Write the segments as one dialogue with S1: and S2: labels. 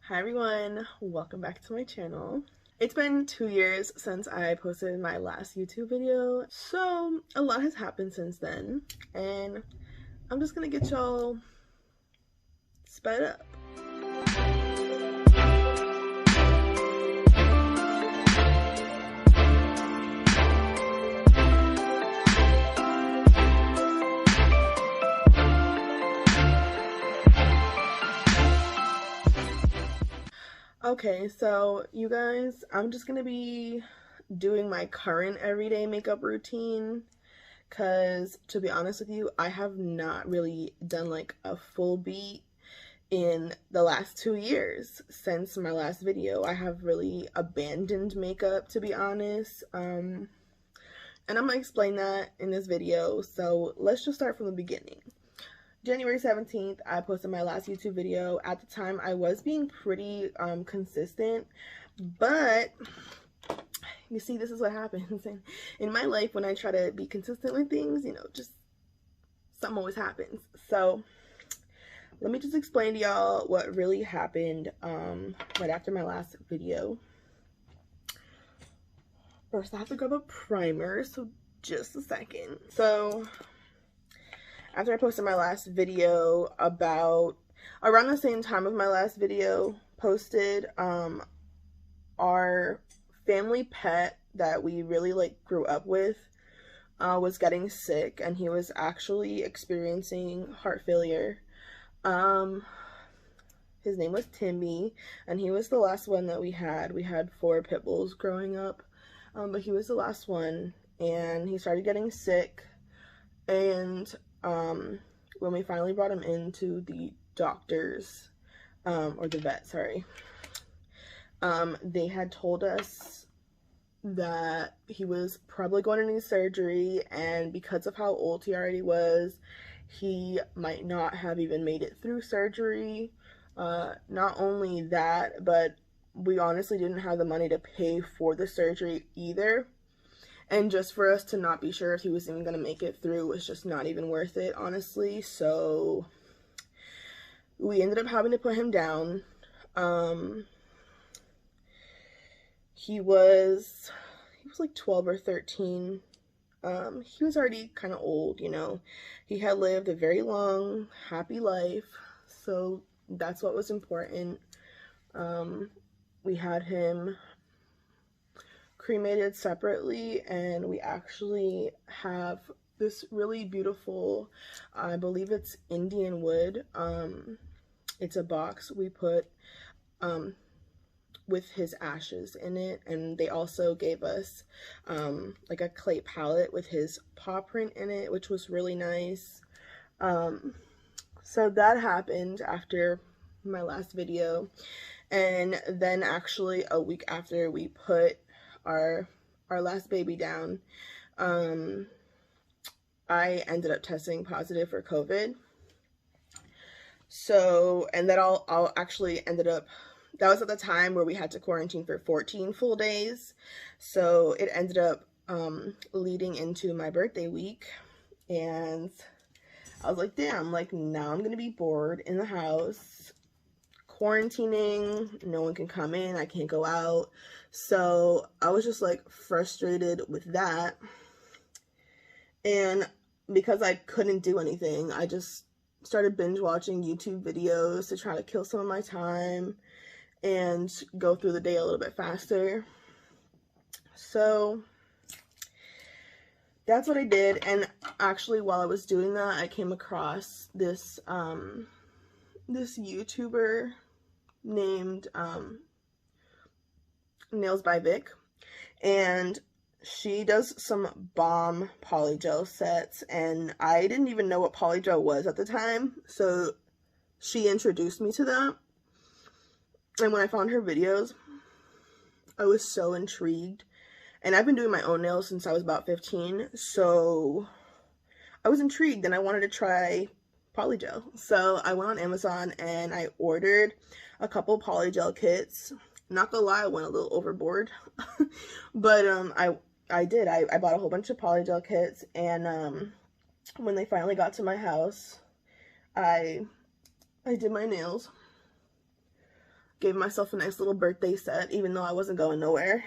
S1: Hi everyone, welcome back to my channel. It's been 2 years since I posted my last YouTube video, so a lot has happened since then, and I'm just gonna get y'all sped up. Okay, so you guys, I'm just gonna be doing my current everyday makeup routine because to be honest with you, I have not really done like a full beat in the last 2 years since my last video. I have really abandoned makeup, to be honest. And I'm gonna explain that in this video. So let's just start from the beginning. January 17th, I posted my last YouTube video. At the time, I was being pretty consistent, but you see, this is what happens in my life when I try to be consistent with things, just something always happens. So let me just explain to y'all what really happened right after my last video. First, I have to grab a primer, so just a second. So after I posted my last video, about around the same time of my last video posted, our family pet that we really grew up with was getting sick, and he was actually experiencing heart failure. His name was Timmy, and he was the last one that we had. We had 4 pit bulls growing up, but he was the last one, and he started getting sick. And when we finally brought him into the doctors, or the vet, sorry, they had told us that he was probably going to need surgery, and because of how old he already was, he might not have even made it through surgery. Not only that, but we honestly didn't have the money to pay for the surgery either. And just for us to not be sure if he was even going to make it through was just not even worth it, honestly. So we ended up having to put him down. He was like 12 or 13. He was already kind of old, He had lived a very long, happy life. So that's what was important. We had him cremated separately, and we actually have this really beautiful, I believe it's Indian wood. It's a box we put with his ashes in it, and they also gave us like a clay palette with his paw print in it, which was really nice. So that happened after my last video, and then actually a week after we put our last baby down, I ended up testing positive for COVID. So, and that all actually ended up, that was at the time where we had to quarantine for 14 full days. So it ended up leading into my birthday week, and I was like, damn, now I'm gonna be bored in the house, quarantining, no one can come in, I can't go out. So I was just frustrated with that, and because I couldn't do anything, I just started binge watching YouTube videos to try to kill some of my time and go through the day a little bit faster. So that's what I did. And actually, while I was doing that, I came across this this YouTuber named Nails by Vic, and she does some bomb polygel sets, and I didn't even know what polygel was at the time, so she introduced me to that. And when I found her videos, I was so intrigued. And I've been doing my own nails since I was about 15, so I was intrigued and I wanted to try polygel. So I went on Amazon and I ordered a couple polygel kits. Not gonna lie, I went a little overboard. But I did. I bought a whole bunch of polygel kits, and when they finally got to my house, I did my nails. gave myself a nice little birthday set, even though I wasn't going nowhere.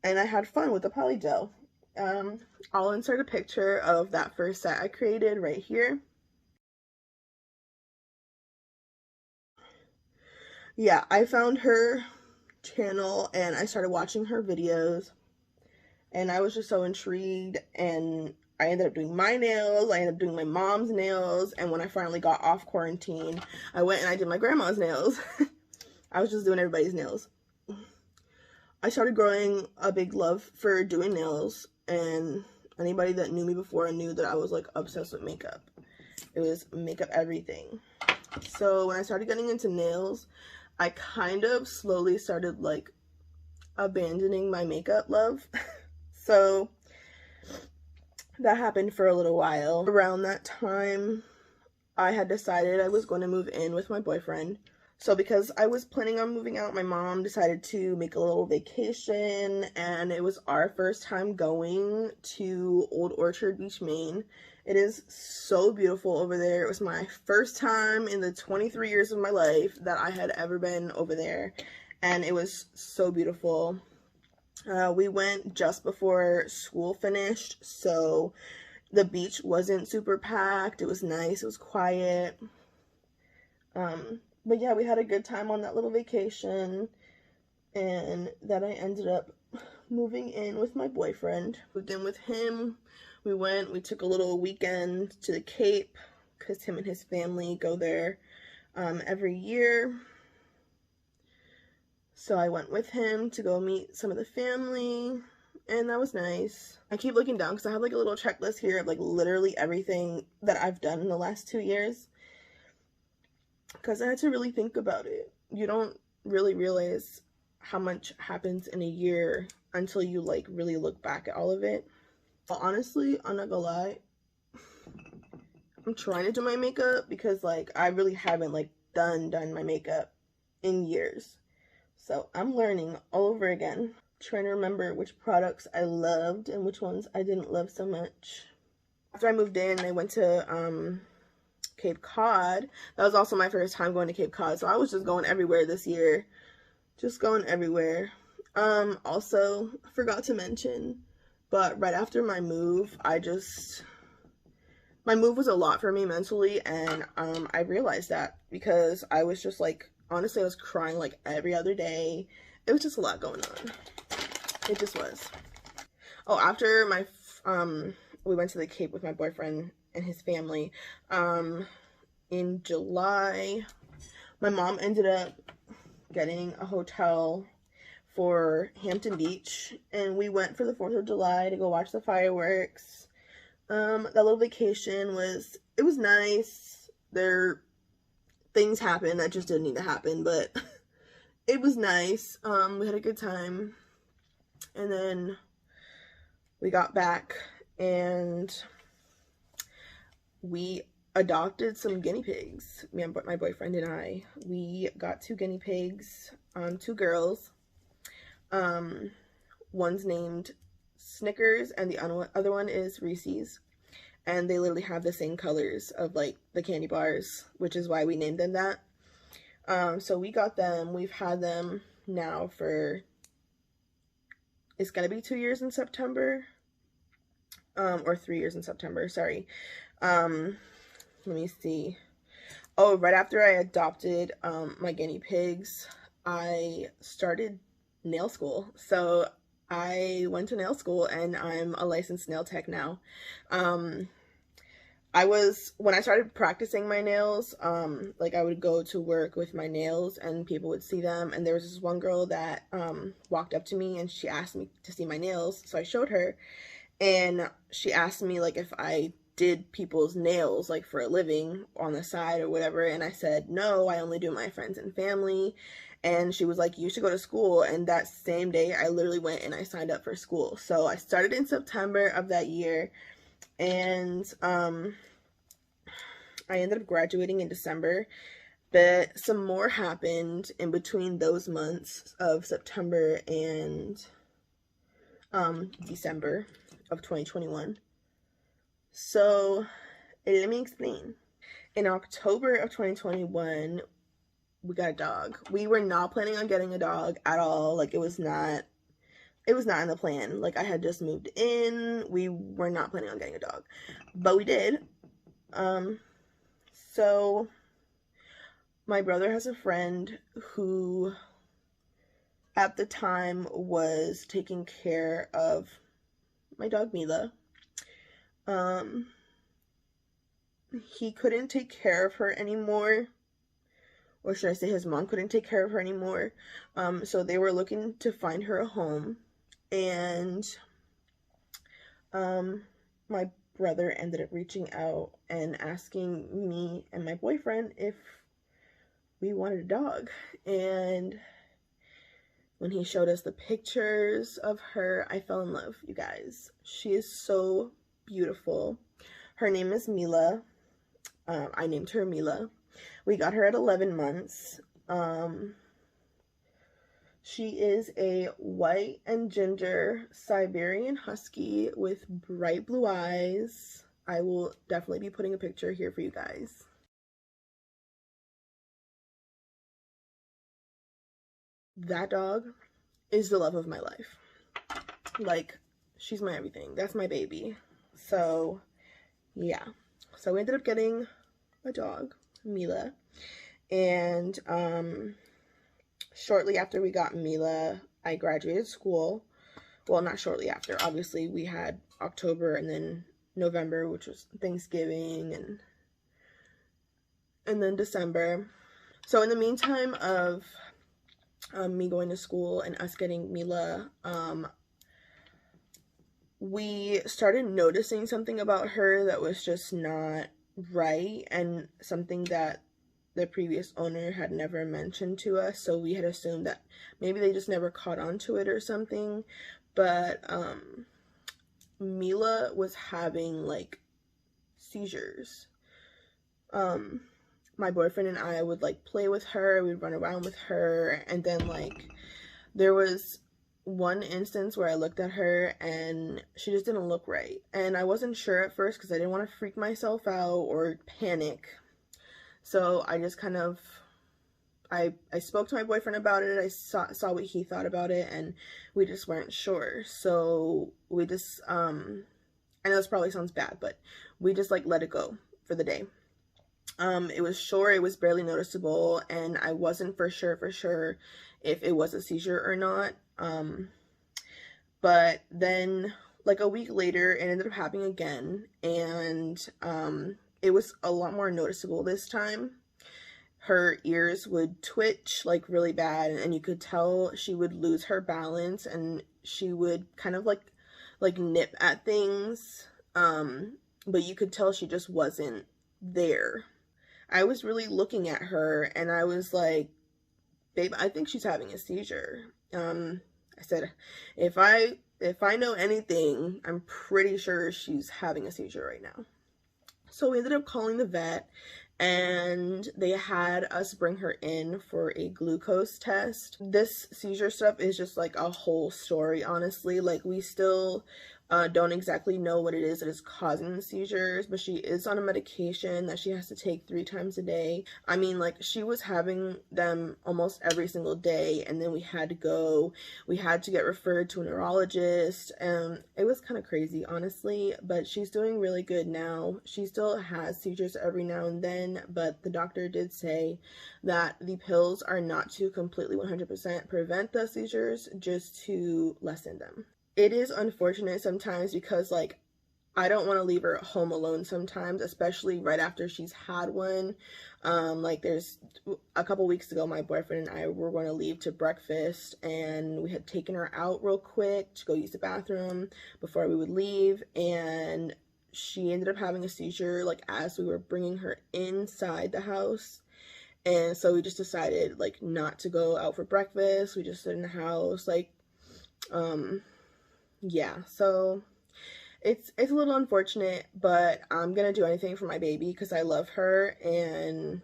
S1: And I had fun with the poly gel. I'll insert a picture of that first set I created right here. Yeah, I found her channel and I started watching her videos, and I was just so intrigued, and I ended up doing my nails, I ended up doing my mom's nails, and when I finally got off quarantine, I went and I did my grandma's nails. I was just doing everybody's nails. I started growing a big love for doing nails, and anybody that knew me before knew that I was like obsessed with makeup. It was makeup everything. So when I started getting into nails, I kind of slowly started like abandoning my makeup love. So that happened for a little while. Around that time, I had decided I was going to move in with my boyfriend. So because I was planning on moving out, my mom decided to make a little vacation, and it was our first time going to Old Orchard Beach, Maine. It is so beautiful over there. It was my first time in the 23 years of my life that I had ever been over there, and it was so beautiful. We went just before school finished, so the beach wasn't super packed. It was nice. It was quiet. But yeah, we had a good time on that little vacation, and then I ended up moving in with my boyfriend. Moved in with him. We took a little weekend to the Cape, because him and his family go there every year. So I went with him to go meet some of the family, and that was nice. I keep looking down because I have like a little checklist here of like literally everything that I've done in the last 2 years, because I had to really think about it. You don't really realize how much happens in a year until you like really look back at all of it. But honestly, I'm not gonna lie, I'm trying to do my makeup because like I really haven't like done my makeup in years. So I'm learning all over again. Trying to remember which products I loved and which ones I didn't love so much. After I moved in, I went to Cape Cod. That was also my first time going to Cape Cod, so I was just going everywhere this year. Just going everywhere. Also, I forgot to mention, but right after my move, my move was a lot for me mentally, and I realized that because I was just like, honestly, I was crying like every other day. It was just a lot going on. It just was. Oh, after we went to the Cape with my boyfriend and his family, in July, my mom ended up getting a hotel for Hampton Beach, and we went for the 4th of July to go watch the fireworks. That little vacation was nice. Things happened that just didn't need to happen, but it was nice. We had a good time, and then we got back and we adopted some guinea pigs. Me and my boyfriend and I, we got 2 guinea pigs, 2 girls. One's named Snickers and the other one is Reese's, and they literally have the same colors of like the candy bars, which is why we named them that. So we got them. We've had them now for, it's gonna be 2 years in September, or 3 years in September, sorry. Let me see. Oh, right after I adopted my guinea pigs, I started nail school. So I went to nail school and I'm a licensed nail tech now. When I started practicing my nails, like I would go to work with my nails and people would see them, and there was this one girl that walked up to me and she asked me to see my nails, so I showed her, and she asked me like if I did people's nails like for a living on the side or whatever, and I said no, I only do my friends and family. And she was like, you should go to school. And that same day I literally went and I signed up for school. So I started in September of that year, and I ended up graduating in December, but some more happened in between those months of September and December of 2021. So let me explain. In October of 2021, we got a dog. We were not planning on getting a dog at all. Like, it was not in the plan. Like, I had just moved in. We were not planning on getting a dog, but we did. So my brother has a friend who at the time was taking care of my dog Mila. He couldn't take care of her anymore, or should I say his mom couldn't take care of her anymore. So they were looking to find her a home, and my brother ended up reaching out and asking me and my boyfriend if we wanted a dog. And when he showed us the pictures of her, I fell in love, you guys. She is so beautiful. Her name is Mila. I named her Mila. We got her at 11 months. She is a white and ginger Siberian Husky with bright blue eyes. I will definitely be putting a picture here for you guys. That dog is the love of my life. Like, she's my everything. That's my baby. So, yeah. So we ended up getting a dog, Mila. And shortly after we got Mila, I graduated school. Well, not shortly after. Obviously, we had October and then November, which was Thanksgiving, and then December. So in the meantime of me going to school and us getting Mila, we started noticing something about her that was just not right, and something that the previous owner had never mentioned to us. So we had assumed that maybe they just never caught on to it or something. But Mila was having like seizures. My boyfriend and I would like play with her, we'd run around with her, and then like there was one instance where I looked at her and she just didn't look right. And I wasn't sure at first because I didn't want to freak myself out or panic. So I just kind of, I spoke to my boyfriend about it. I saw what he thought about it, and we just weren't sure. So we just, I know this probably sounds bad, but we just like let it go for the day. It was barely noticeable, and I wasn't for sure if it was a seizure or not. But then like a week later, it ended up happening again, and it was a lot more noticeable this time. Her ears would twitch like really bad, and you could tell she would lose her balance, and she would kind of like nip at things, but you could tell she just wasn't there. I was really looking at her, and I was like, babe, I think she's having a seizure. I said, if I know anything, I'm pretty sure she's having a seizure right now. So we ended up calling the vet, and they had us bring her in for a glucose test. This seizure stuff is just like a whole story, honestly. Like, we still don't exactly know what it is that is causing the seizures, but she is on a medication that she has to take 3 times a day. I mean, like, she was having them almost every single day, and then we had to get referred to a neurologist, and it was kind of crazy, honestly. But she's doing really good now. She still has seizures every now and then, but the doctor did say that the pills are not to completely 100% prevent the seizures, just to lessen them. It is unfortunate sometimes because, like, I don't want to leave her home alone sometimes, especially right after she's had one. Like, there's a couple weeks ago, my boyfriend and I were going to leave to breakfast, and we had taken her out real quick to go use the bathroom before we would leave, and she ended up having a seizure, like, as we were bringing her inside the house. And so we just decided, like, not to go out for breakfast. We just stayed in the house, like, yeah, so it's a little unfortunate, but I'm gonna do anything for my baby because I love her, and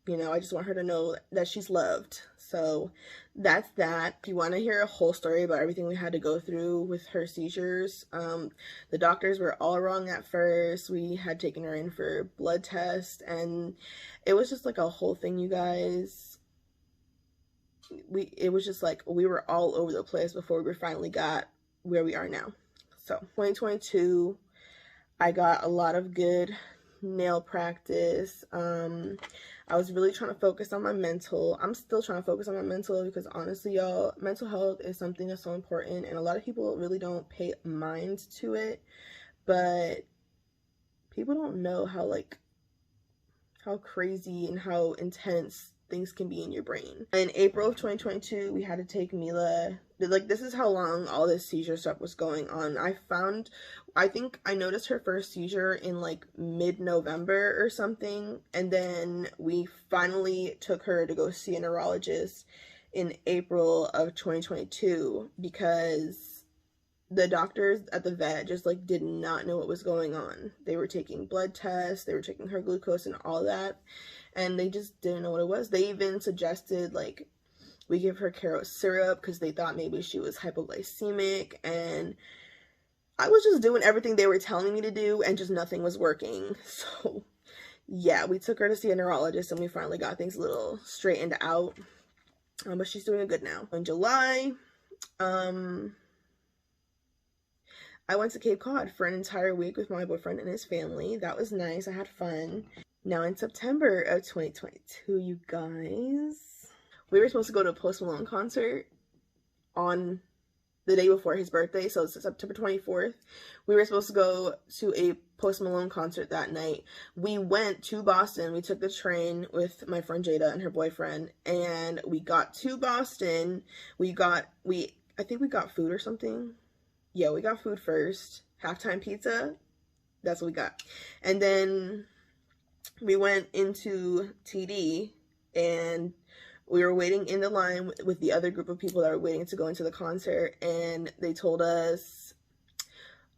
S1: you know, I just want her to know that she's loved. So that's that. If you want to hear a whole story about everything we had to go through with her seizures, the doctors were all wrong at first. We had taken her in for blood tests, and it was just like a whole thing, you guys. it was just like we were all over the place before we finally got where we are now. So 2022, I got a lot of good nail practice. I was really trying to focus on my mental. I'm still trying to focus on my mental because honestly, y'all, mental health is something that's so important, and a lot of people really don't pay mind to it. But people don't know how crazy and how intense things can be in your brain. In April of 2022, we had to take Mila. Like, this is how long all this seizure stuff was going on. I think I noticed her first seizure in like mid-November or something, and then we finally took her to go see a neurologist in April of 2022 because the doctors at the vet just like did not know what was going on. They were taking blood tests, they were taking her glucose and all that, and they just didn't know what it was. They even suggested like we give her carrot syrup because they thought maybe she was hypoglycemic, and I was just doing everything they were telling me to do and just nothing was working. So yeah, we took her to see a neurologist and we finally got things a little straightened out. But she's doing good now. In July, I went to Cape Cod for an entire week with my boyfriend and his family. That was nice. I had fun. Now in September of 2022, you guys, we were supposed to go to a Post Malone concert on the day before his birthday. So it's September 24th. We were supposed to go to a Post Malone concert that night. We went to Boston. We took the train with my friend Jada and her boyfriend, and we got to Boston. I think we got food or something. Yeah, we got food first. Halftime pizza. That's what we got. And then we went into TD and we were waiting in the line with the other group of people that were waiting to go into the concert, and they told us,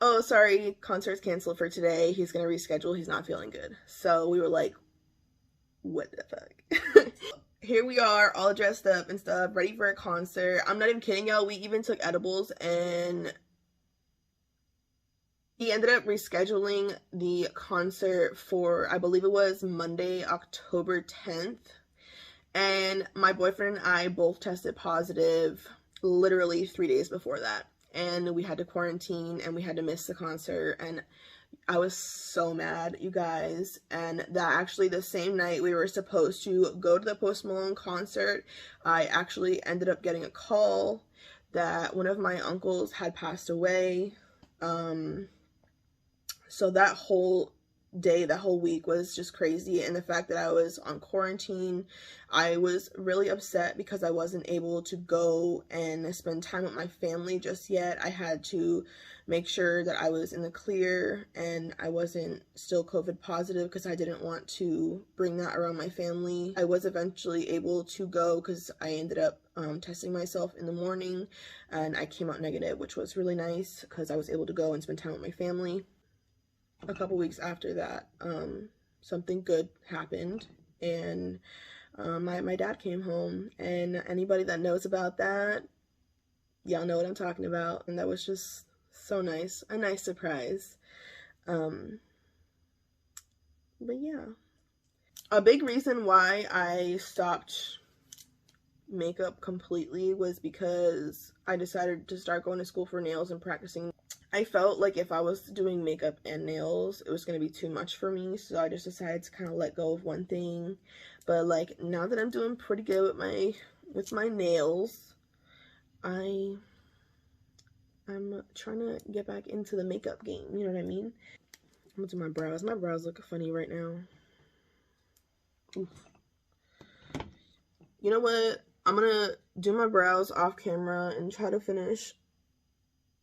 S1: oh, sorry, concert's canceled for today. He's going to reschedule. He's not feeling good. So we were like, what the fuck? Here we are, all dressed up and stuff, ready for a concert. I'm not even kidding, y'all. We even took edibles, and he ended up rescheduling the concert for, I believe it was Monday, October 10th. And my boyfriend and I both tested positive literally 3 days before that. And we had to quarantine and we had to miss the concert. And I was so mad, you guys. And that actually the same night we were supposed to go to the Post Malone concert, I actually ended up getting a call that one of my uncles had passed away. So that whole day, that whole week was just crazy. And the fact that I was on quarantine, I was really upset because I wasn't able to go and spend time with my family just yet. I had to make sure that I was in the clear and I wasn't still COVID positive because I didn't want to bring that around my family. I was eventually able to go because I ended up testing myself in the morning and I came out negative, which was really nice because I was able to go and spend time with my family. A couple weeks after that, something good happened, and my dad came home, and anybody that knows about that, y'all know what I'm talking about, and that was just so nice, a nice surprise. But yeah, a big reason why I stopped makeup completely was because I decided to start going to school for nails and practicing. I felt like if I was doing makeup and nails, it was going to be too much for me, so I just decided to kind of let go of one thing. But like now that I'm doing pretty good with my nails, I'm trying to get back into the makeup game, you know what I mean? I'm gonna do my brows. My brows look funny right now. Oof. You know what? I'm gonna do my brows off camera and try to finish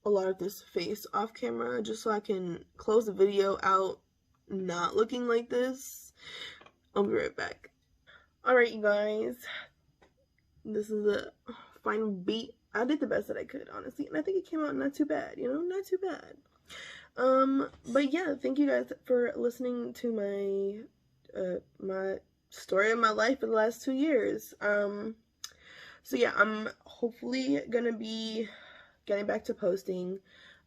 S1: a lot of this face off camera just so I can close the video out not looking like this. I'll be right back. Alright, you guys, this is a final beat. I did the best that I could, honestly, and I think it came out not too bad, you know, not too bad. But yeah, thank you guys for listening to my story of my life for the last 2 years. So yeah, I'm hopefully gonna be getting back to posting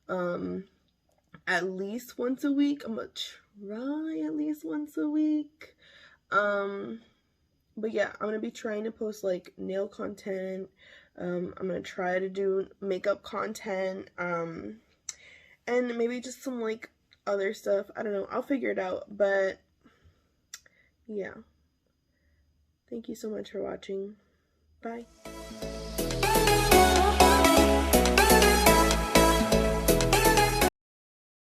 S1: at least once a week. I'm gonna try at least once a week. But yeah, I'm gonna be trying to post like nail content. I'm gonna try to do makeup content, and maybe just some like other stuff. I don't know. I'll figure it out. But yeah, thank you so much for watching. Bye.